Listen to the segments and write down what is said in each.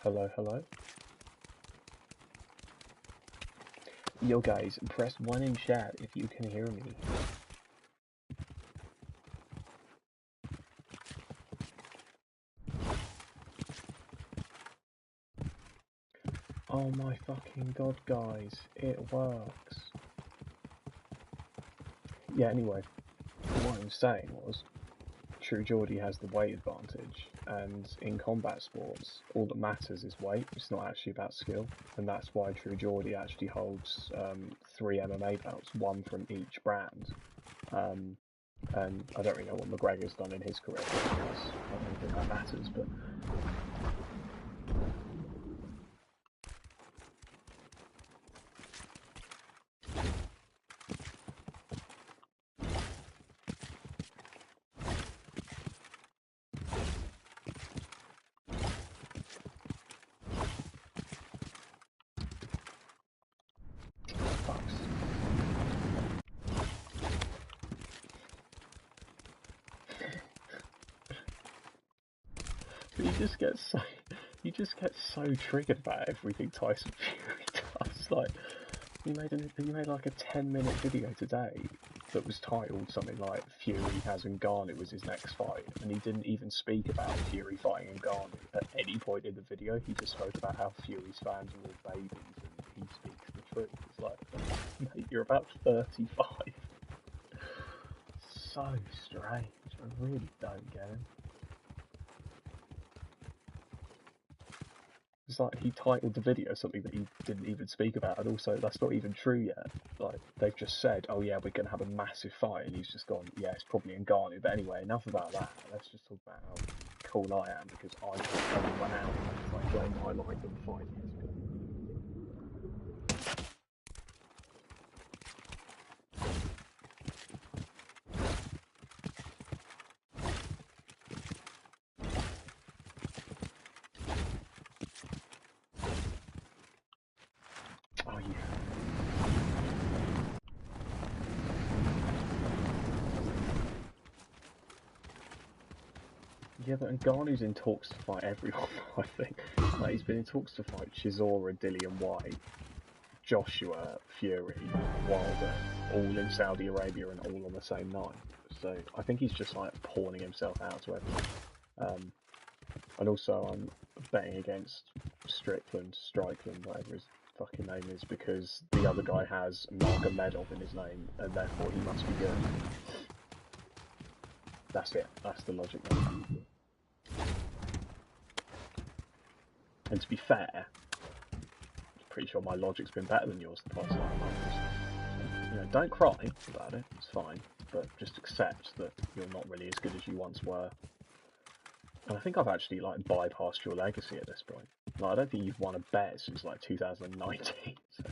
Hello, hello. Yo guys, press 1 in chat if you can hear me. Oh my fucking god guys, it works. Yeah, anyway, what I'm saying was, True Geordie has the weight advantage, and in combat sports, all that matters is weight, it's not actually about skill, and that's why True Geordie actually holds 3 MMA belts, one from each brand. And I don't really know what McGregor's done in his career, because I don't think that matters, but... But you just get so triggered about everything Tyson Fury does. Like, he made like a 10-minute video today that was titled something like Fury has Ngannou was his next fight, and he didn't even speak about Fury fighting Ngannou at any point in the video. He just spoke about how Fury's fans are all babies and he speaks the truth. It's like, mate, you're about 35. So strange. I really don't get him. It's like he titled the video something that he didn't even speak about, and also that's not even true yet. Like, they've just said, oh yeah, we're going to have a massive fight, and he's just gone, yeah, it's probably Ngannou. But anyway, enough about that. Let's just talk about how cool I am, because I just went out and like playing I like them 5 years ago. Oh yeah. Yeah, but Ngannou's in talks to fight everyone, I think. Like, he's been in talks to fight Chisora, Dillian White, Joshua, Fury, Wilder, all in Saudi Arabia and all on the same night. So I think he's just like pawning himself out to everyone. And also I'm betting against Strickland, whatever his fucking name is, because the other guy has Magomedov in his name, and therefore he must be good. That's it. That's the logic there. And to be fair, I'm pretty sure my logic's been better than yours the past 9 months. So, you know, don't cry about it. It's fine, but just accept that you're not really as good as you once were. And I think I've actually like bypassed your legacy at this point. Like, I don't think you've won a bet since like 2019. So.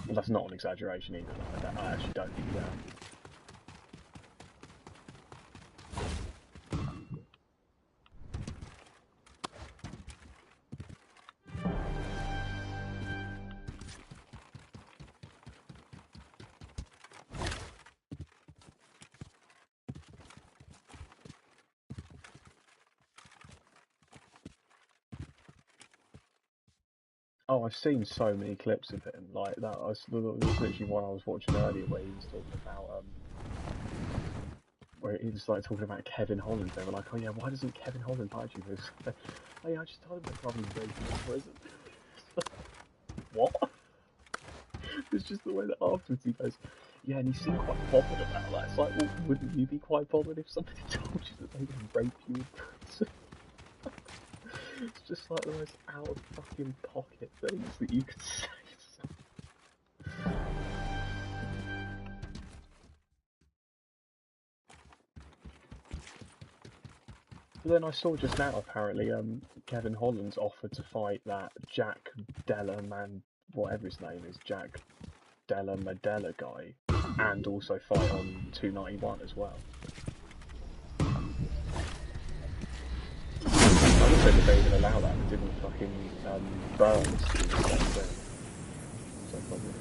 Well, that's not an exaggeration either. Like, I actually don't think you have. Oh, I've seen so many clips of him. Like that was literally one I was watching earlier where he was talking about where he was like talking about Kevin Holland. They were like, oh yeah, why doesn't Kevin Holland fight you? Like, oh yeah, I just told him to probably break him in prison. What? It's just the way that afterwards he goes, yeah, and he seemed quite bothered about that. It's like, well, wouldn't you be quite bothered if somebody told you that they would rape you in prison? It's just like the most out of fucking pocket things that you could say. But then I saw just now, apparently, Kevin Holland's offered to fight that Jack Della Man, whatever his name is, Jack Della Madella guy, and also fight on 291 as well. I don't think they even allow that. They didn't fucking Burns do the same thing. So probably.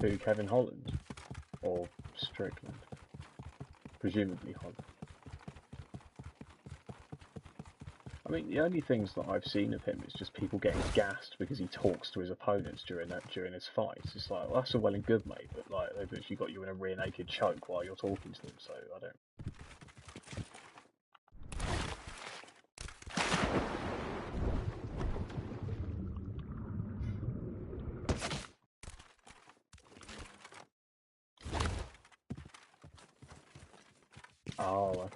Who, Kevin Holland? Or Strickland? Presumably Holland. I mean, the only things that I've seen of him is just people getting gassed because he talks to his opponents during his fights. It's like, well, that's all well and good, mate, but like they've literally got you in a rear naked choke while you're talking to them. So I don't. Oh,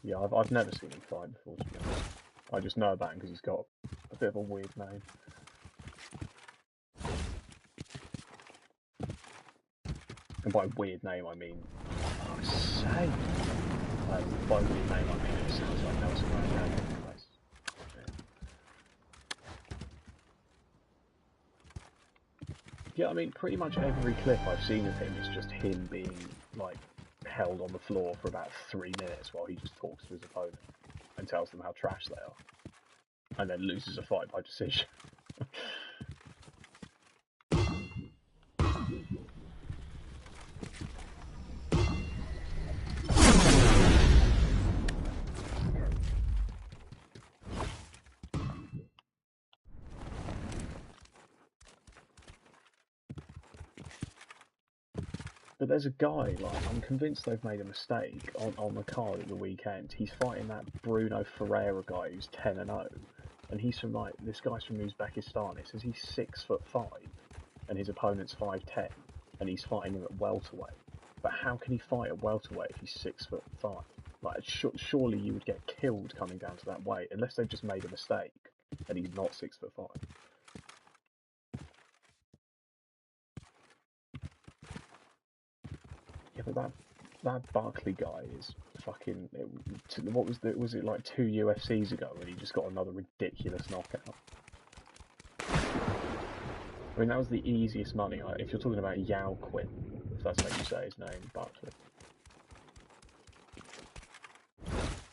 yeah, I've never seen him fight before, to be honest. I just know about him because he's got a bit of a weird name. And by weird name, I mean, for fuck's sake. By weird name, I mean it sounds like Nelson Mandela. Yeah, I mean, pretty much every clip I've seen of him is just him being, like, held on the floor for about 3 minutes while he just talks to his opponent and tells them how trash they are. And then loses a fight by decision. But there's a guy, like, I'm convinced they've made a mistake on the card at the weekend. He's fighting that Bruno Ferreira guy who's 10-0. And he's from, like, this guy's from Uzbekistan. It says he's 6'5", and his opponent's 5'10", and he's fighting him at welterweight. But how can he fight at welterweight if he's 6'5"? Like, surely you would get killed coming down to that weight, unless they've just made a mistake, and he's not 6'5". Yeah, but that Barkley guy is fucking. What was it like 2 UFCs ago when he just got another ridiculous knockout? I mean, that was the easiest money. If you're talking about Yao Quinn, if that's how you say his name, Barkley.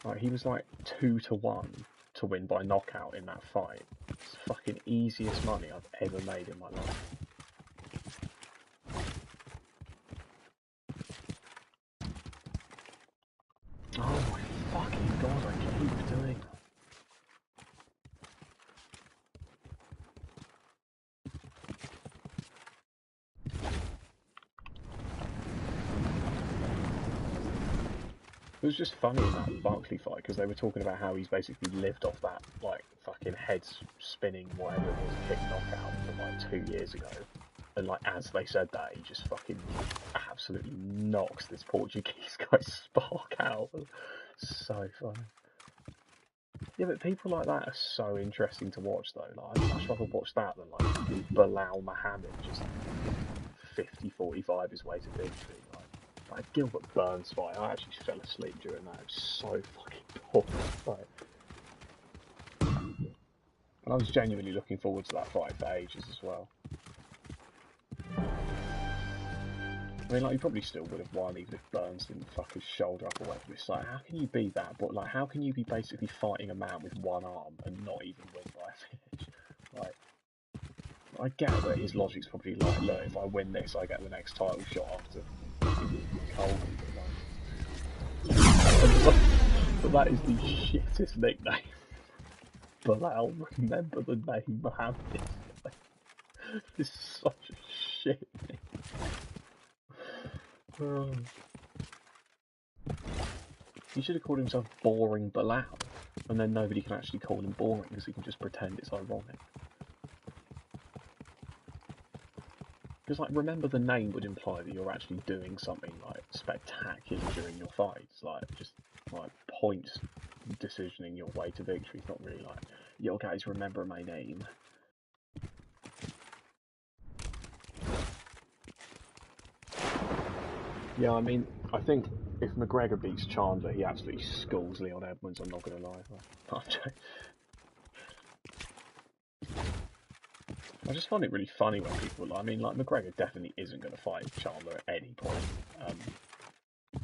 Like, he was like 2-1 to win by knockout in that fight. It's the fucking easiest money I've ever made in my life. Oh my fucking god, I keep doing that. It was just funny in that Barkley fight because they were talking about how he's basically lived off that, like, fucking head spinning, whatever it was, kick knockout from like 2 years ago. And, like, as they said that, he just fucking absolutely knocks this Portuguese guy's spark out. So funny. Yeah, but people like that are so interesting to watch, though. Like, I'd much rather watch that than, like, Bilal Muhammad just 50-45 his way to victory. Like Gilbert Burns fight, I actually fell asleep during that. It was so fucking poor. And I was genuinely looking forward to that fight for ages as well. I mean, like, he probably still would have won even if Burns didn't fuck his shoulder up or whatever. It's like, how can you be that? But, like, how can you be basically fighting a man with one arm and not even win by a finish? Like, I get that his logic's probably like, look, if I win this, I get the next title shot after Colby. But that is the shittest nickname. Bilal, remember the name Mohammed. This is such a shit name. He should have called himself Boring Bilal, and then nobody can actually call him boring because he can just pretend it's ironic. Because, like, remember the name would imply that you're actually doing something, like, spectacular during your fights, like, just, like, point decisioning your way to victory. It's not really like, yo guys, remember my name. Yeah, I mean, I think if McGregor beats Chandler, he absolutely schools Leon Edwards, I'm not going to lie. I just find it really funny when people, I mean, like, McGregor definitely isn't going to fight Chandler at any point.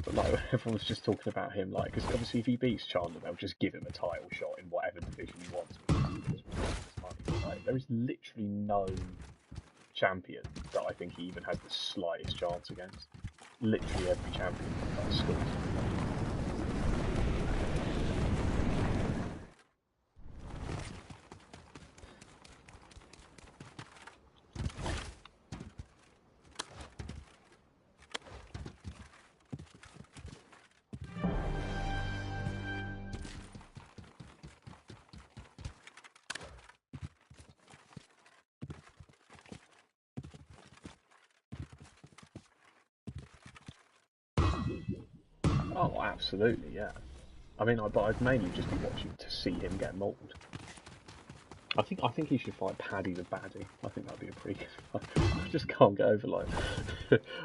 But, like, everyone's just talking about him, like, because obviously if he beats Chandler, they'll just give him a title shot in whatever division he wants. Because money. But, like, there is literally no champion that I think he even has the slightest chance against. Literally every champion that scores. Oh, absolutely, yeah. I mean, but I'd mainly just be watching to see him get mauled. I think he should fight Paddy the Baddie. I think that'd be a pretty good fight. I just can't get over like.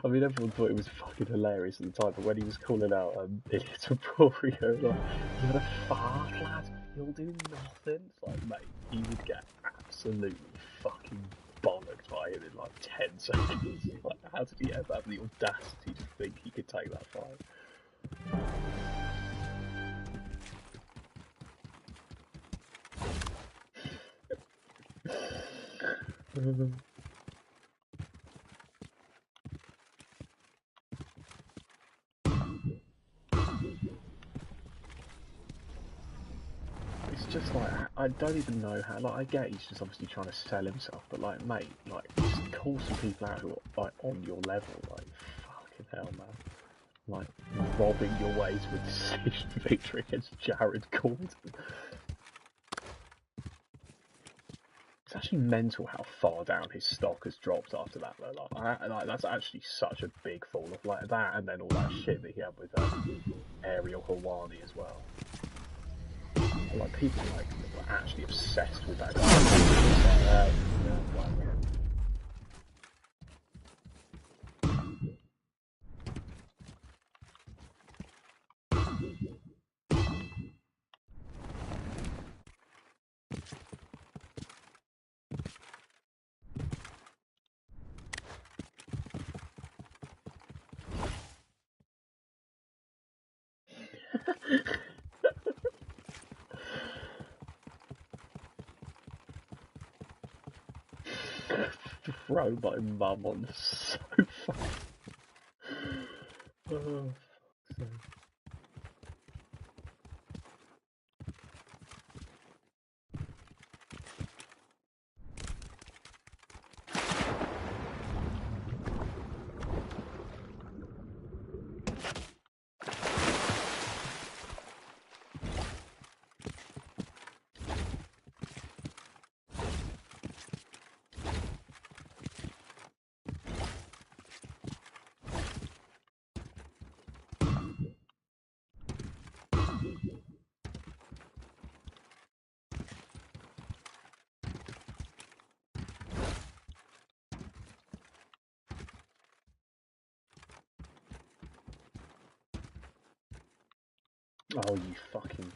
I mean, everyone thought it was fucking hilarious at the time, but when he was calling out Ilya Taporio, like, "You're a fart, lad. You'll do nothing." It's like, mate, he would get absolutely fucking bollocked by him in like 10 seconds. Like, how did he ever have the audacity to think he could take that fight? It's just like, I don't even know how, like, I get he's just obviously trying to sell himself, but like, mate, like, just call some people out who are like on your level, like, fucking hell, man. Like, robbing your way to a decision victory against Jared Gordon. It's actually mental how far down his stock has dropped after that, though. Like that's actually such a big fall off, like that, and then all that shit that he had with Ariel Helwani as well. Like, people like were actually obsessed with that guy. Throw my mum on the sofa. Oh, oh, you fucking...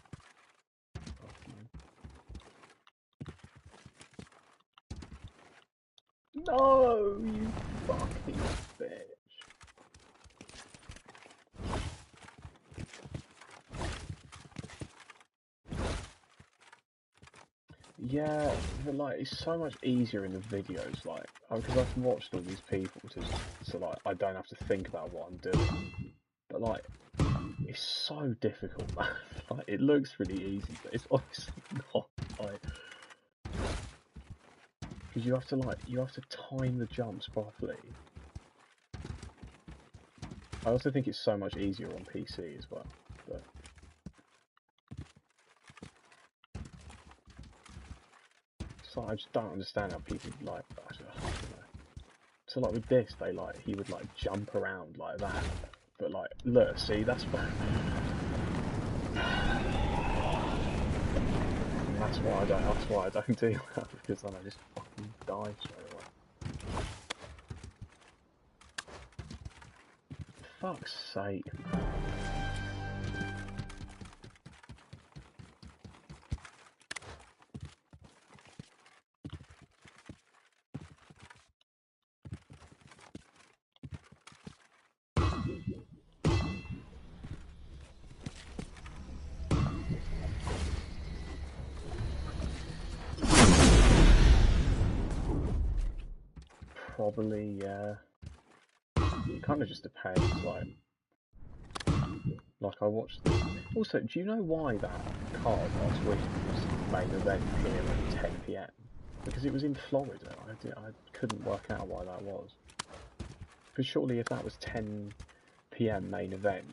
No, you fucking bitch. Yeah, but like, it's so much easier in the videos, like, because I've watched all these people so like, I don't have to think about what I'm doing. But like, it's so difficult, man. Like, it looks really easy, but it's honestly not. Like, because you have to time the jumps properly. I also think it's so much easier on PC as well, but... So I just don't understand how people, like, I don't know. So like with this, he would like jump around like that, but like, look, see, that's why I don't do that, because then I just fucking die straight away. For fuck's sake. Probably, yeah. It kind of just depends, like I watched the... Also, do you know why that card last week was main event here at 10 PM? Because it was in Florida. I couldn't work out why that was. Because surely if that was 10 PM main event,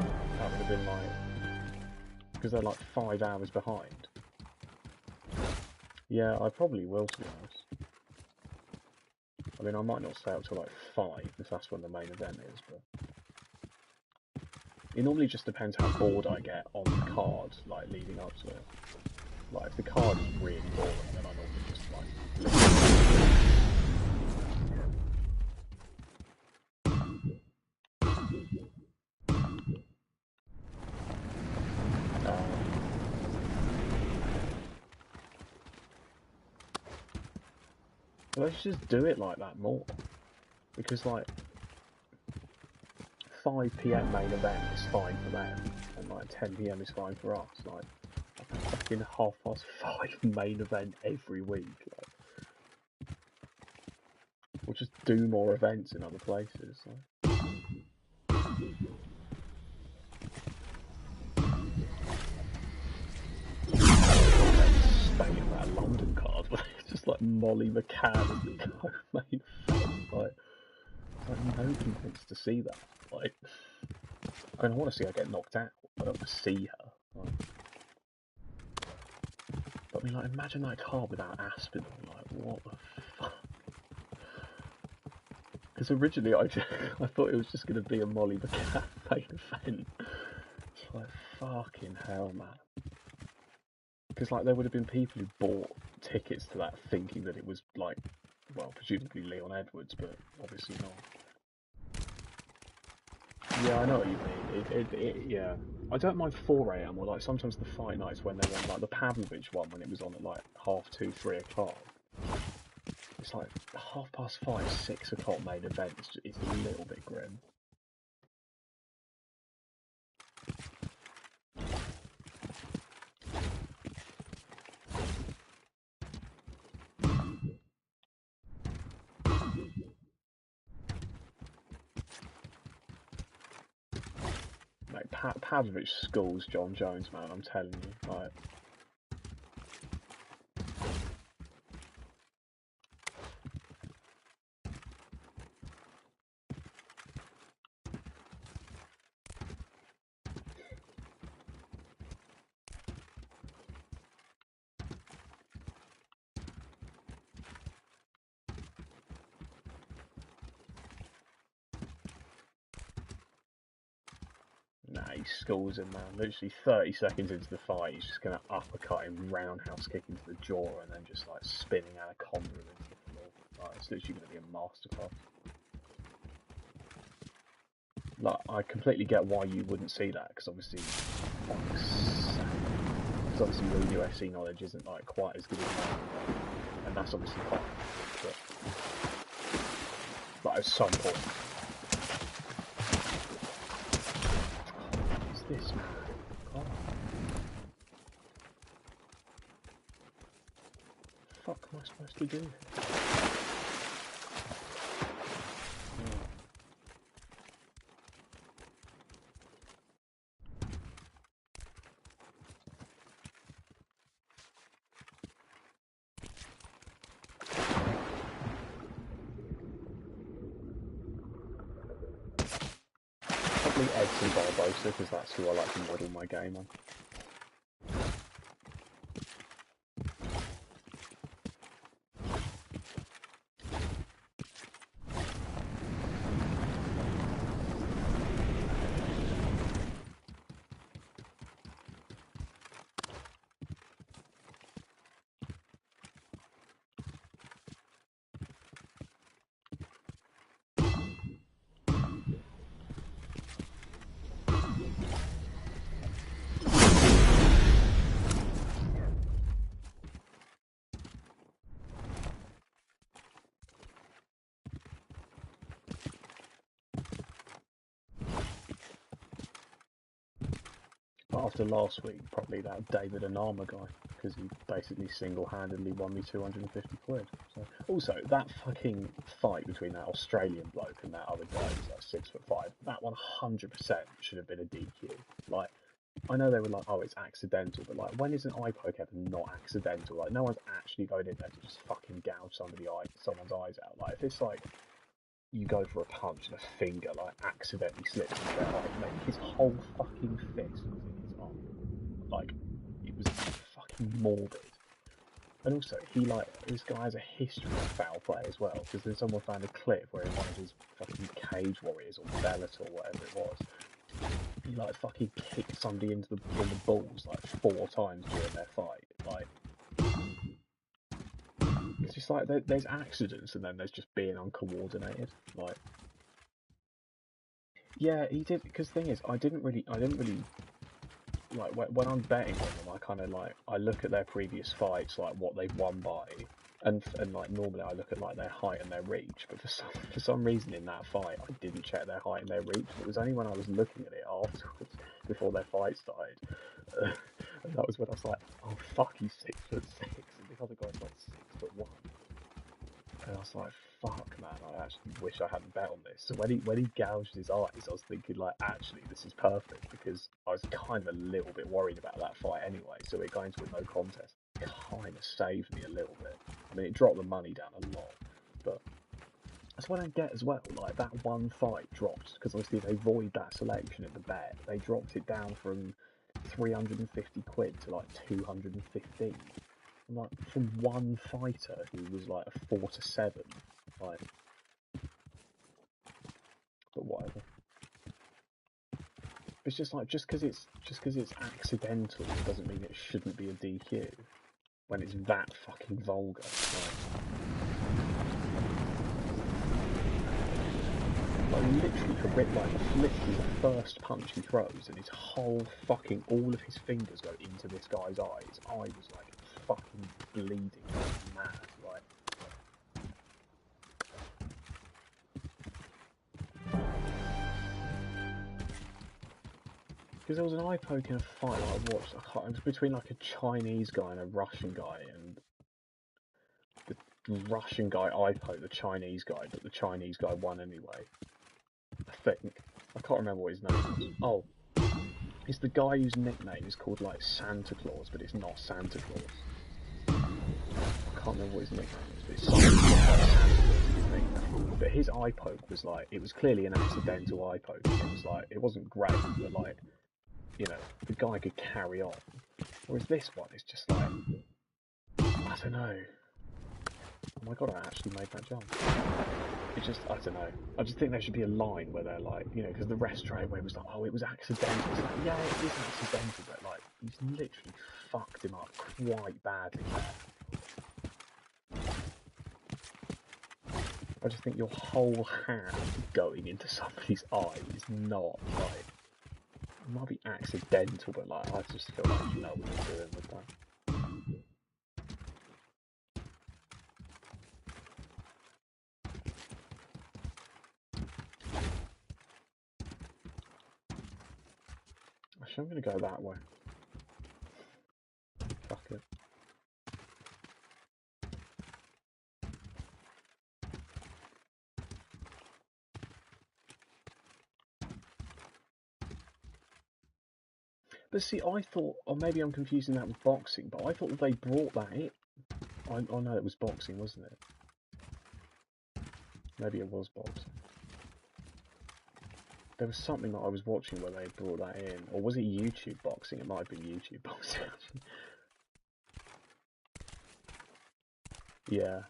that would have been like... Because they're like 5 hours behind. Yeah, I probably will, to be honest. I mean, I might not stay up till like 5 if that's when the main event is, but... It normally just depends how bored I get on the card, like, leading up to it. Like, if the card is really boring, then I normally just, like... Let's just do it like that more. Because, like, 5 PM main event is fine for them, and, like, 10 PM is fine for us. Like, a fucking 5:30 main event every week. Like, we'll just do more events in other places. Like. Staying in that London card, but it's just like Molly McCann as the co-main event. Like, it's like nobody wants to see that. Like, I mean, I want to see her get knocked out. I don't want to see her. Like, but I mean, like, imagine that card without Aspinall. Like, what the fuck? Because originally I thought it was just going to be a Molly McCann main event. It's like, fucking hell, man. Because, like, there would have been people who bought tickets to that thinking that it was, like, well, presumably Leon Edwards, but obviously not. Yeah, I know what you mean. Yeah. I don't mind 4 AM, or, like, sometimes the fight nights when they're on, like, the Pavlovich one when it was on at, like, 2:30, 3 o'clock. It's like 5:30, 6 o'clock main event. It's a little bit grim. Like, Pavlovich schools John Jones, man, I'm telling you. Like, nah, he schools him, man. Literally 30 seconds into the fight, he's just going to uppercut him, roundhouse kick into the jaw, and then just, like, spinning anaconda him into the floor. Like, it's literally going to be a masterclass. Like, I completely get why you wouldn't see that, because obviously, your UFC knowledge isn't, like, quite as good as mine, and that's obviously fine. But at some point, what's this, man? God. What the fuck am I supposed to do here? Probably Eggs and Barbosa, because that's who I like to model my game on. But after last week, probably that David Anama guy. because he basically single-handedly won me 250 quid. So, also, that fucking fight between that Australian bloke and that other guy who's like 6'5", that 100% should have been a DQ. Like, I know they were like, oh, it's accidental, but like, when is an eye poke ever not accidental? Like, no one's actually going in there to just fucking gouge someone's eyes out. Like, if it's like, you go for a punch and a finger like accidentally slips into their eye, mate, his whole fucking fist was in his arm. Like, it was fucking morbid. And also, this guy has a history of foul play as well, because then someone found a clip where in one of his fucking Cage Warriors or Bellator or whatever it was, he like fucking kicked somebody in the balls like 4 times during their fight. Like, it's just like there's accidents and then there's just being uncoordinated. Like, yeah, he did. Because the thing is, I didn't really like when I'm betting on them. I kind of like I look at their previous fights, like what they've won by, and like normally I look at like their height and their reach. But for some reason in that fight, I didn't check their height and their reach. It was only when I was looking at it afterwards, before their fight started, and that was when I was like, oh fuck, he's 6'6", and the other guy's like 6'1". And I was like, fuck, man, I actually wish I hadn't bet on this. So when he gouged his eyes, I was thinking, like, actually, this is perfect, because I was kind of a little bit worried about that fight anyway, so it going to a no contest kind of saved me a little bit. I mean, it dropped the money down a lot, but that's what I get as well. Like, that one fight dropped, because obviously they void that selection at the bet. They dropped it down from 350 quid to, like, 215. Like, from one fighter who was like a 4-7, like, but whatever. It's just like just because it's accidental doesn't mean it shouldn't be a DQ when it's that fucking vulgar. Like literally the first punch he throws and his whole fucking all of his fingers go into this guy's eyes. I was like fucking bleeding like mad, like. Because there was an eye poke in a fight that I watched. It was between like a Chinese guy and a Russian guy, and the Russian guy eye poked the Chinese guy, but the Chinese guy won anyway. I think. I can't remember what his name was. Oh, it's the guy whose nickname is called like Santa Claus, but it's not Santa Claus. I can't remember what his nickname is, but it's something like Santa Claus. But his eye poke was like, it was clearly an accidental eye poke. It was like, it wasn't great, but like, you know, the guy could carry on. Whereas this one is just like, I don't know. Oh my god, I actually made that jump. It's just, I don't know. I just think there should be a line where they're like, you know, because the rest straight away was like, oh, it was accidental. It's like, yeah, it is accidental, but like, he's literally fucked him up quite badly there. I just think your whole hand going into somebody's eye is not, like, it might be accidental, but like, I just feel like you know what you're doing with that. Actually, I'm going to go that way. Fuck it. But see, I thought, or maybe I'm confusing that with boxing, but I thought that they brought that in. Oh no, it was boxing, wasn't it? Maybe it was boxing. There was something that I was watching where they brought that in. Or was it YouTube boxing? It might have been YouTube boxing. Yeah.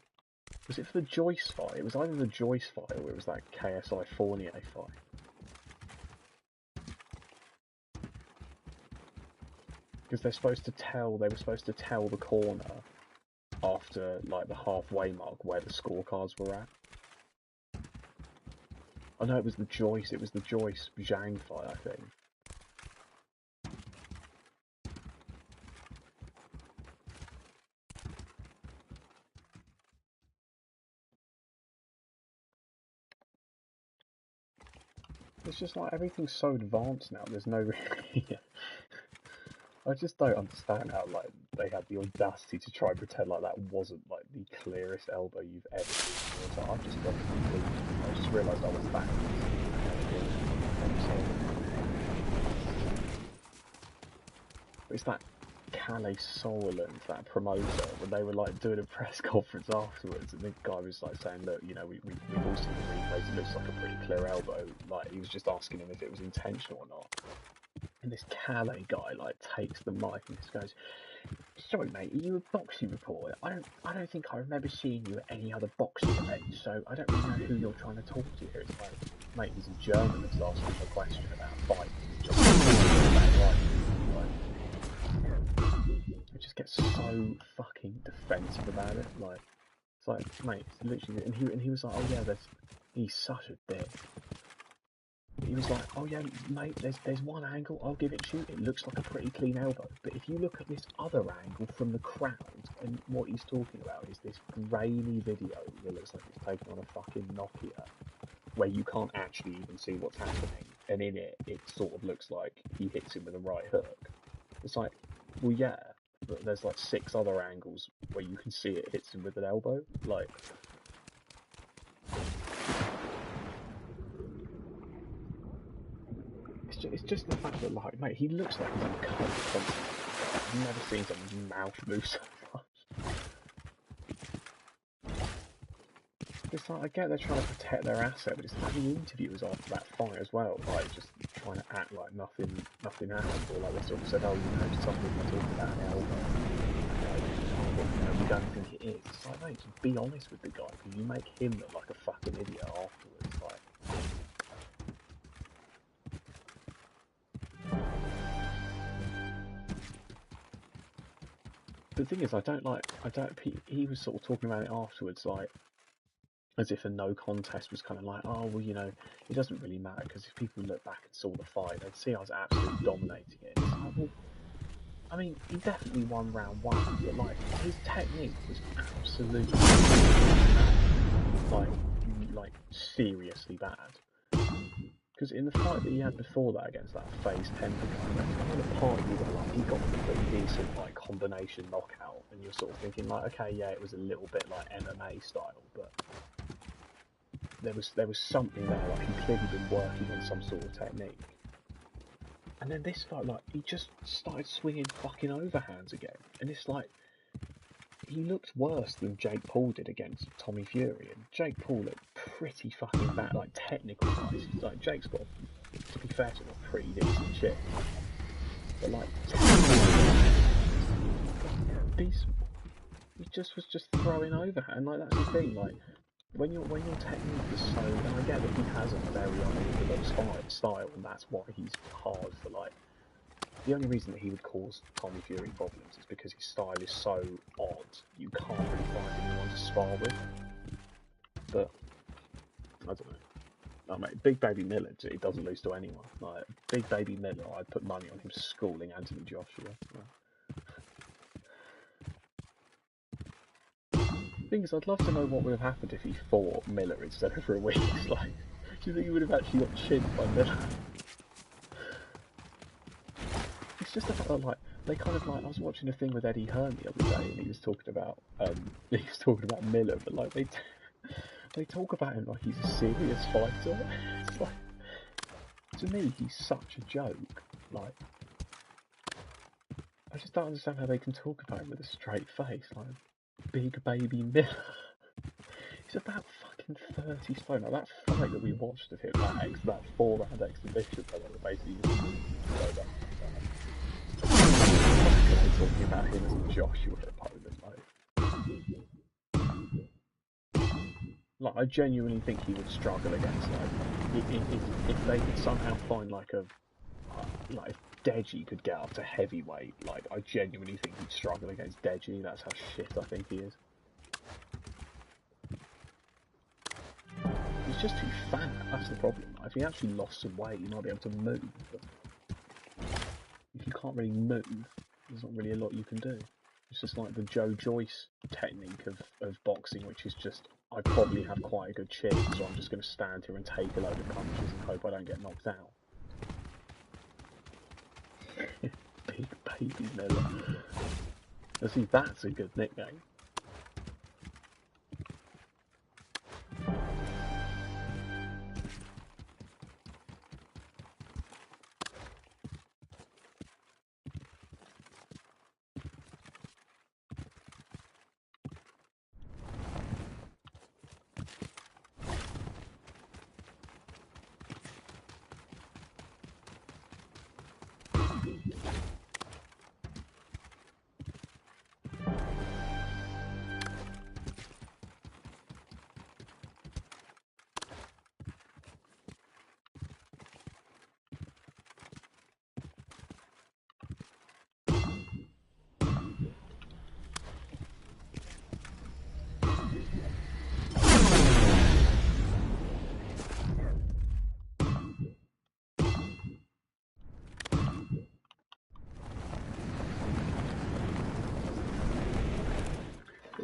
Was it for the Joyce fight? It was either the Joyce fight or it was that KSI Fournier fight. Because they were supposed to tell the corner after like the halfway mark where the scorecards were at. Oh no, it was the Joyce Zhang fight, I think. It's just like everything's so advanced now. There's no really. I just don't understand how like they had the audacity to try and pretend like that wasn't like the clearest elbow you've ever seen. And I I've just gone completely. I just realised I was backwards. It's that Calais Soland, that promoter, when they were like doing a press conference afterwards, and the guy was like saying, "Look, you know, we've all seen the replays. It looks like a pretty clear elbow." Like he was just asking him if it was intentional or not. And this Calais guy like takes the mic and just goes, "Sorry, mate, are you a boxing reporter? I don't think I remember seeing you at any other boxing events, so I don't really know who you're trying to talk to here." It's like, mate, he's a journalist asking him a question about fighting. It just gets so fucking defensive about it. Like, it's like, mate, it's literally, and he was like, "Oh yeah, he's such a dick." He was like, "Oh yeah, mate, there's one angle, I'll give it to you, it looks like a pretty clean elbow. But if you look at this other angle from the crowd," and what he's talking about is this grainy video that looks like it's taken on a fucking Nokia, where you can't actually even see what's happening, and in it, it sort of looks like he hits him with a right hook. It's like, well yeah, but there's like 6 other angles where you can see it hits him with an elbow, like... It's just the fact that, like, mate, he looks like he's in a coat constantly. I've never seen someone's mouth move so much. It's like, I get they're trying to protect their asset, but it's like the interviewers after that fight as well, like, just trying to act like nothing happened, or like they sort of said, "Oh, you know, some people are talking about an elbow. Like, oh, well, you know, we don't think it is." It's like, mate, just be honest with the guy, because you make him look like a fucking idiot afterwards, like... The thing is, he was sort of talking about it afterwards, like, as if a no contest was kind of like, "Oh, well, you know, it doesn't really matter, because if people look back and saw the fight, they'd see I was absolutely dominating it." It's like, well, I mean, he definitely won round 1, but, like, his technique was absolutely like seriously bad. Because in the fight that he had before that against that FaZe Temper guy, there was kind of a part of you that, like, he got a pretty decent, like, combination knockout, and you're sort of thinking, like, okay, yeah, it was a little bit like MMA style, but there was something there, like, he'd clearly been working on some sort of technique. And then this fight, like, he just started swinging fucking overhands again, and it's like, he looked worse than Jake Paul did against Tommy Fury, and Jake Paul looked pretty fucking bad, like, technical wise. Like, Jake's got, to be fair to him, a pretty decent chin, but, like, he was just throwing overhand. Like, that's the thing, like, when your technique is so, and I get that he has a very unorthodox style, and that's why he's hard for, like, the only reason that he would cause Tommy Fury problems is because his style is so odd, you can't really find anyone to spar with. But, I don't know. Oh, mate, Big Baby Miller, he doesn't lose to anyone. Like, Big Baby Miller, I'd put money on him schooling Anthony Joshua. The thing is, I'd love to know what would have happened if he fought Miller instead of Ruiz. Like, do you think he would have actually got chinned by Miller? It's just the fact that, like, they kind of, like, I was watching a thing with Eddie Hearn the other day, and he was talking about Miller, but, like, they talk about him like he's a serious fighter. It's like, to me, he's such a joke. Like, I just don't understand how they can talk about him with a straight face, like, Big Baby Miller. He's about fucking 30 stone. Like, that fight that we watched of him, that 4-round exhibition, where they were basically just talking about him as a Joshua opponent, like, I genuinely think he would struggle against, like, if they could somehow find, like, like, if Deji could get up to heavyweight, like, I genuinely think he'd struggle against Deji. That's how shit I think he is. He's just too fat, that's the problem. Like, if he actually lost some weight, he might be able to move, but if you can't really move, there's not really a lot you can do. It's just like the Joe Joyce technique of boxing, which is just, I probably have quite a good chin, so I'm just going to stand here and take a load of punches and hope I don't get knocked out. Big Baby Miller. Now see, that's a good nickname.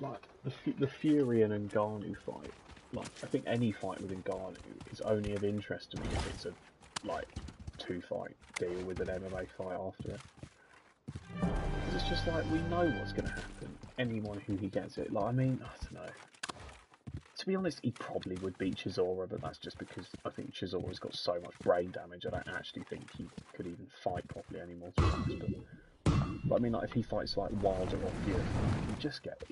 Like the Fury and Ngannou fight, like I think any fight with Ngannou is only of interest to me if it's a like 2-fight deal with an MMA fight after it. Because it's just like we know what's going to happen. Anyone who he gets it, like I mean, I don't know. To be honest, he probably would beat Chisora, but that's just because I think Chisora's got so much brain damage. I don't actually think he could even fight properly anymore. To be honest, but I mean, like if he fights like Wilder or Fury, he just gets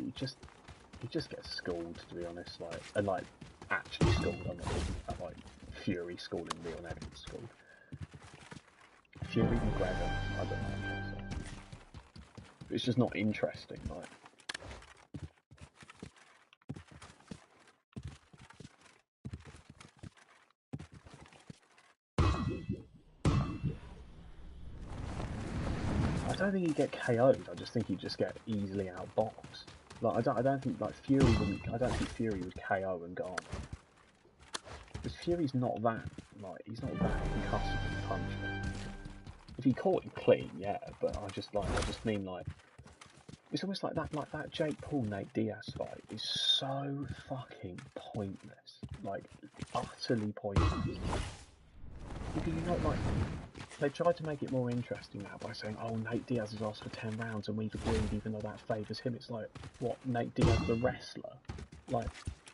schooled, to be honest, like, and like, actually schooled. I'm not talking about like Fury schooling Leon Edwards schooled. Fury McGregor, I don't know. It's just not interesting, like. I don't think he'd get KO'd. I just think he'd just get easily outboxed. Like I don't think like Fury wouldn't. I don't think Fury would KO and Garner. Because Fury's not that, like, he's not that concussive in the punch. If he caught him clean, yeah, but I just mean, like, it's almost like that Jake Paul Nate Diaz fight is so fucking pointless. Like, utterly pointless. Because you know, like, they tried to make it more interesting now by saying, oh, Nate Diaz has asked for 10 rounds and we've agreed even though that favours him. It's like, what, Nate Diaz the wrestler? Like,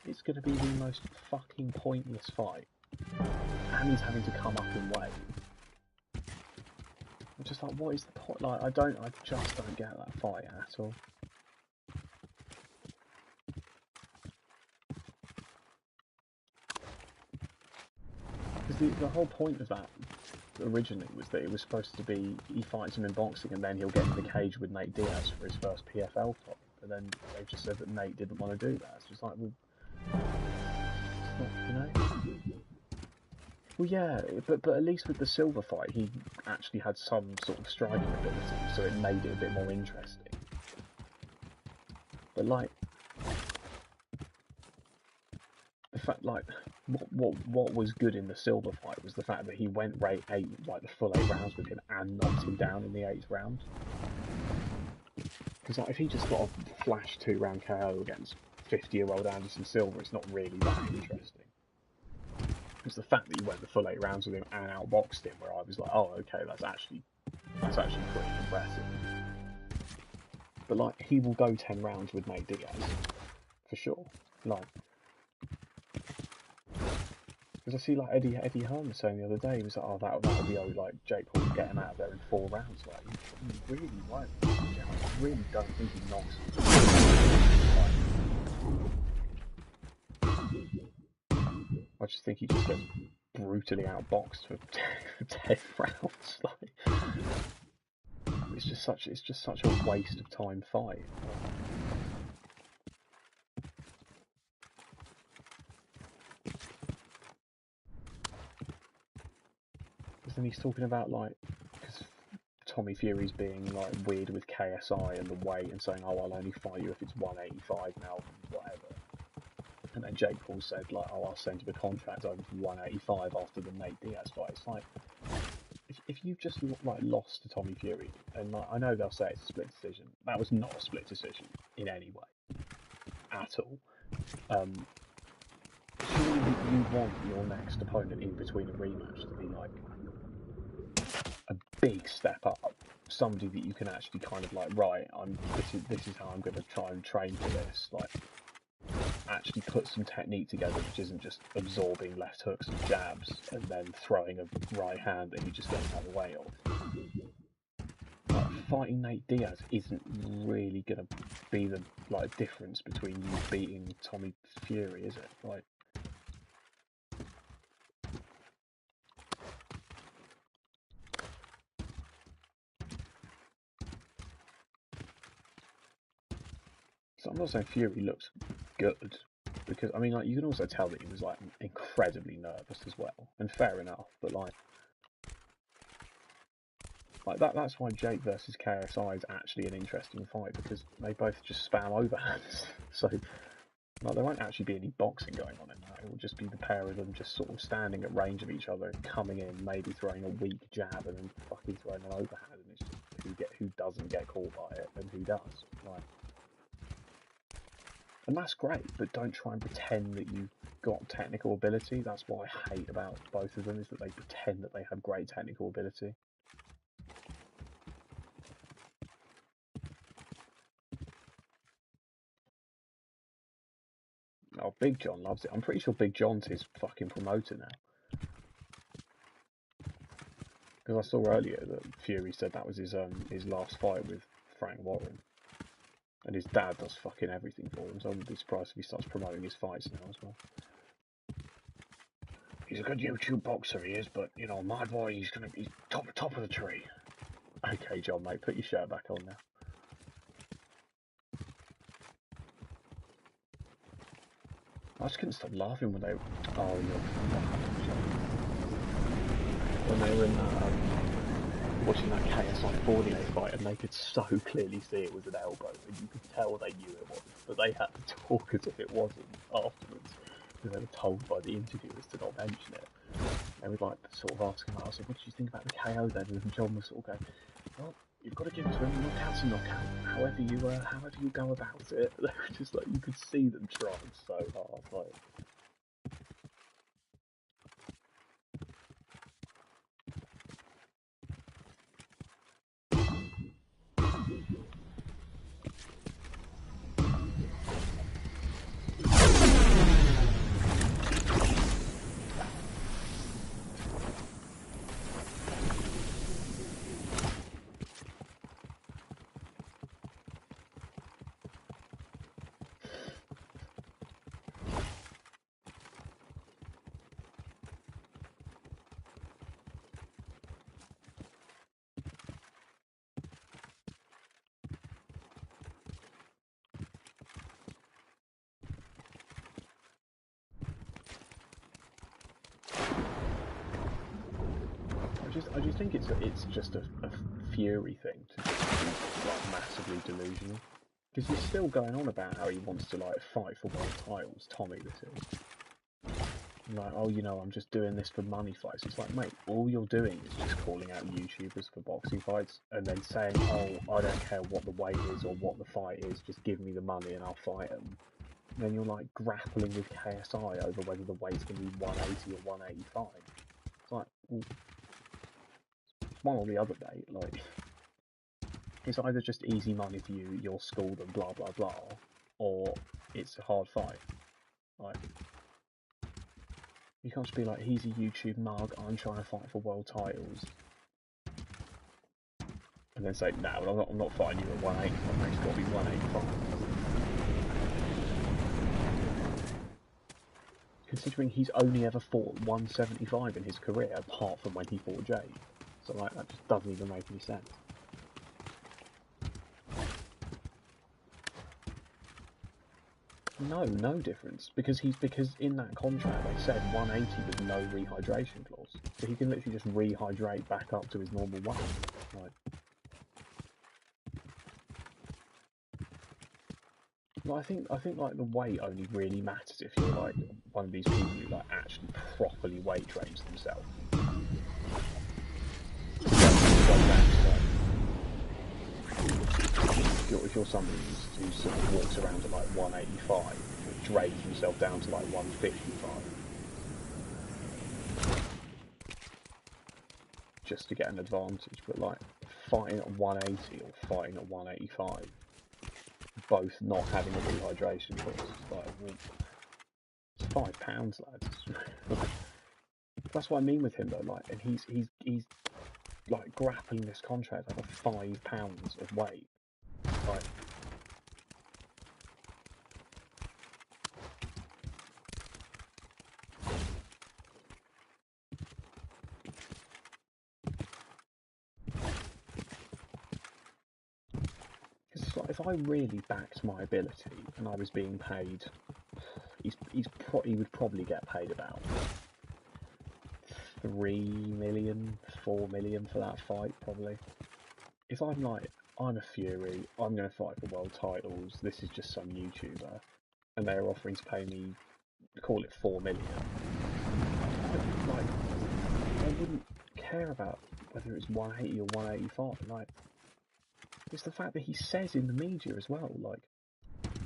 it's going to be the most fucking pointless fight. And he's having to come up in weight. I'm just like, what is the point? Like, I just don't get that fight at all. Because the whole point of that originally was that it was supposed to be he fights him in boxing and then he'll get in the cage with Nate Diaz for his first PFL fight. But then they just said that Nate didn't want to do that. It's just like, well, it's not, you know. Well, yeah, but at least with the Silver fight, he actually had some sort of striking ability, so it made it a bit more interesting. But like, the fact, like, what was good in the Silver fight was the fact that he went the full 8 rounds with him and knocked him down in the 8th round. Because like, if he just got a flash 2-round KO against 50-year-old Anderson Silva, it's not really that interesting. Because the fact that he went the full 8 rounds with him and outboxed him, where I was like, oh, okay, that's actually pretty impressive. But like, he will go 10 rounds with Nate Diaz for sure. Like, because I see like Eddie Hearn was saying the other day, he was like, oh, that'll be like Jake Paul will get him out of there in 4 rounds. Like, he really won't. I really don't think he knocks him. I just think he just gets brutally outboxed for 10 rounds. Like, it's just such a waste of time fight. Because then he's talking about like, because Tommy Fury's being like weird with KSI and the weight and saying, oh, I'll only fight you if it's 185 now, whatever. And then Jake Paul said like, oh, I'll send you the contract over to 185 after the Nate Diaz fight. It's like, if you've just like lost to Tommy Fury, and like, I know they'll say it's a split decision, that was not a split decision in any way, at all. Surely you want your next opponent in between a rematch to be like a big step up. somebody that you can actually kind of like, right, this is how I'm going to try and train for this, like actually put some technique together which isn't just absorbing left hooks and jabs and then throwing a right hand that you just get out of the way of. Like, fighting Nate Diaz isn't really going to be the like difference between you beating Tommy Fury, is it? Like, so I'm not saying Fury looks good, because I mean, like, you can also tell that he was like incredibly nervous as well, and fair enough. But like that's why Jake versus KSI is actually an interesting fight, because they both just spam overhands. So like, there won't actually be any boxing going on in that. It will just be the pair of them just sort of standing at range of each other, coming in, maybe throwing a weak jab, and then fucking throwing an overhand, and it's just who doesn't get caught by it and who does. Like, and that's great, but don't try and pretend that you've got technical ability. That's what I hate about both of them, is that they pretend that they have great technical ability. Oh, Big John loves it. I'm pretty sure Big John's his fucking promoter now. Because I saw earlier that Fury said that was his last fight with Frank Warren. And his dad does fucking everything for him, so I wouldn't be surprised if he starts promoting his fights now as well. He's a good YouTube boxer, he is, but, you know, my boy, he's top of the tree. Okay, John, mate, put your shirt back on now. I just couldn't stop laughing when they... Oh, when they were in watching that KSI Fournier fight, and they could so clearly see it was an elbow, and you could tell they knew it wasn't, but they had to talk as if it wasn't afterwards, because they were told by the interviewers to not mention it. They would like sort of ask him, I said, what did you think about the KO then? And John was sort of going, well, you've got to give it to him, knockout's a knockout, however you go about it. They were just like, you could see them trying so hard, like... I just think it's just a Fury thing to just be like massively delusional, because he's still going on about how he wants to like fight for world titles. Tommy, this is like, oh, you know, I'm just doing this for money fights. It's like, mate, all you're doing is just calling out YouTubers for boxing fights and then saying, oh, I don't care what the weight is or what the fight is, just give me the money and I'll fight them. And then you're like grappling with KSI over whether the weight's going to be 180 or 185. It's like, well, one or the other, mate. Like, it's either just easy money for you, you're schooled and blah blah blah, or it's a hard fight. Like, you can't just be like, he's a YouTube mug, I'm trying to fight for world titles, and then say, no, I'm not fighting you at 180. It's got to be 185. Considering he's only ever fought 175 in his career, apart from when he fought Jade. So like, that just doesn't even make any sense. No difference, because in that contract they said 180 with no rehydration clause, so he can literally just rehydrate back up to his normal weight. Like, I think like the weight only really matters if you're like one of these people who like actually properly weight trains themselves. If you're somebody who sort of walks around at like 185, but drains himself down to like 155, just to get an advantage, but like fighting at 180 or fighting at 185, both not having a rehydration course. It's like, well, it's £5, lads. That's what I mean with him though. Like, and he's like grappling this contract over £5 of weight. Like, it's like, if I really backed my ability and I was being paid, he would probably get paid about 3 million, 4 million for that fight, probably. If I'm like, I'm a Fury, I'm going to fight for world titles, this is just some YouTuber, and they're offering to pay me, call it 4 million, I wouldn't care about whether it's 180 or 185, like, it's the fact that he says in the media as well, like,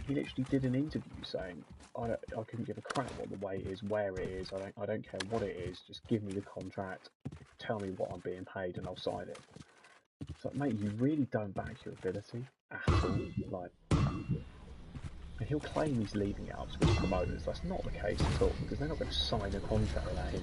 he literally did an interview saying, I couldn't give a crap what the weight is, where it is, I don't care what it is, just give me the contract, tell me what I'm being paid and I'll sign it. It's like, mate, you really don't back your ability at all, like, and he'll claim he's leaving it up to his promoters. That's not the case at all, because they're not going to sign a contract without him.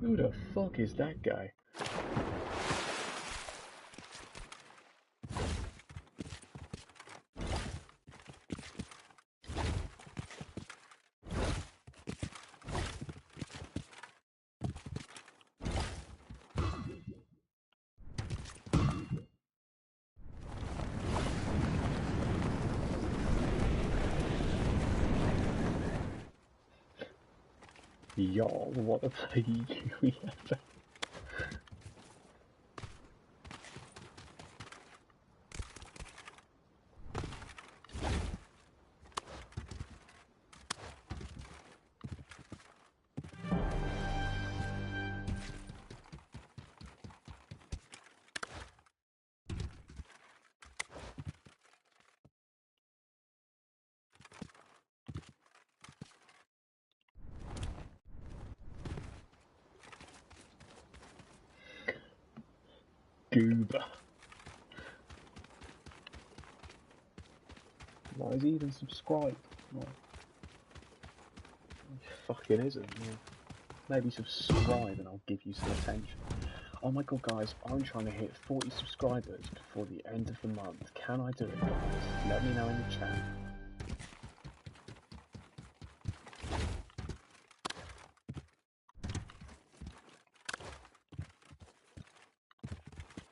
Who the fuck is that guy? Y'all, what a plague we have. Goober. Why is he even subscribed? Like, he fucking isn't. Yeah. Maybe subscribe and I'll give you some attention. Oh my god, guys, I'm trying to hit 40 subscribers before the end of the month. Can I do it, guys? Let me know in the chat.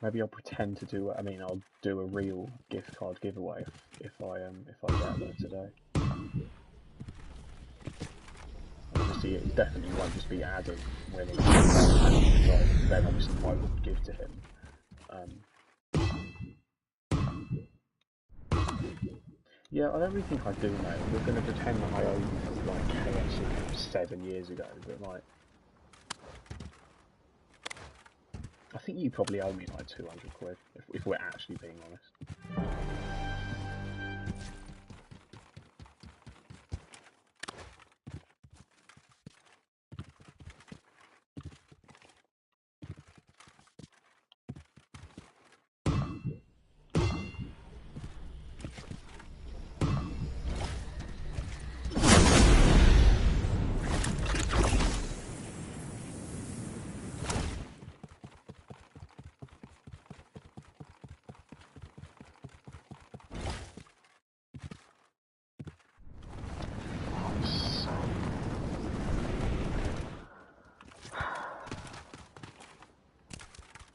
Maybe I'll pretend to do. I mean, I'll do a real gift card giveaway if I get there today. Obviously, it definitely won't just be Adam winning. Then obviously I would give to him. Yeah, I don't really think I do, mate. We're going to pretend that I owe you for like KFC 7 years ago, but like, I think you probably owe me like 200 quid if we're actually being honest.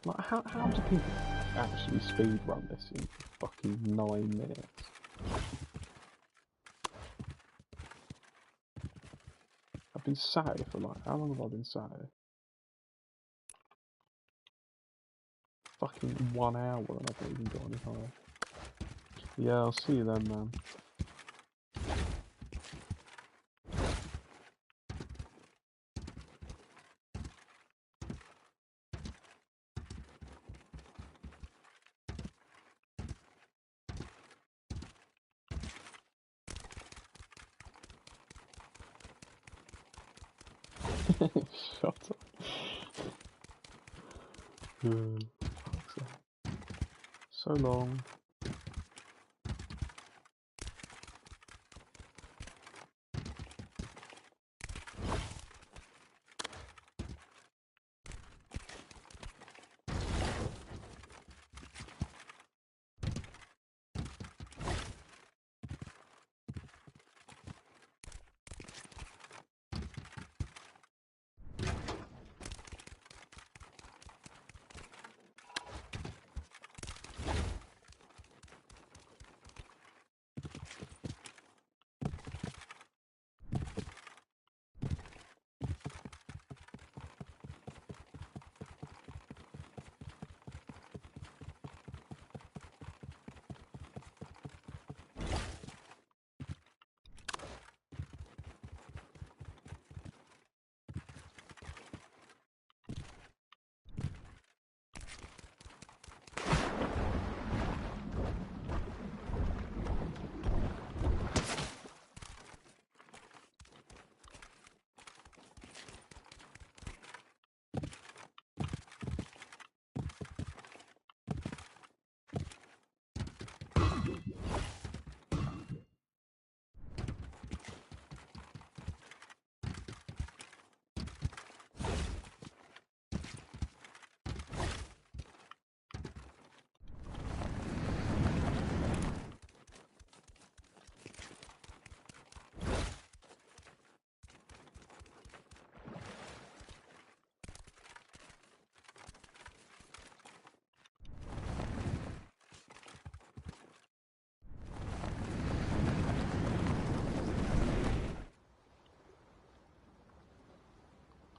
Like, how do people actually speed run this in fucking 9 minutes? I've been sat here for like, how long have I been sat here? fucking 1 hour and I've not even got any higher. Yeah, I'll see you then, man. Shut up. So long.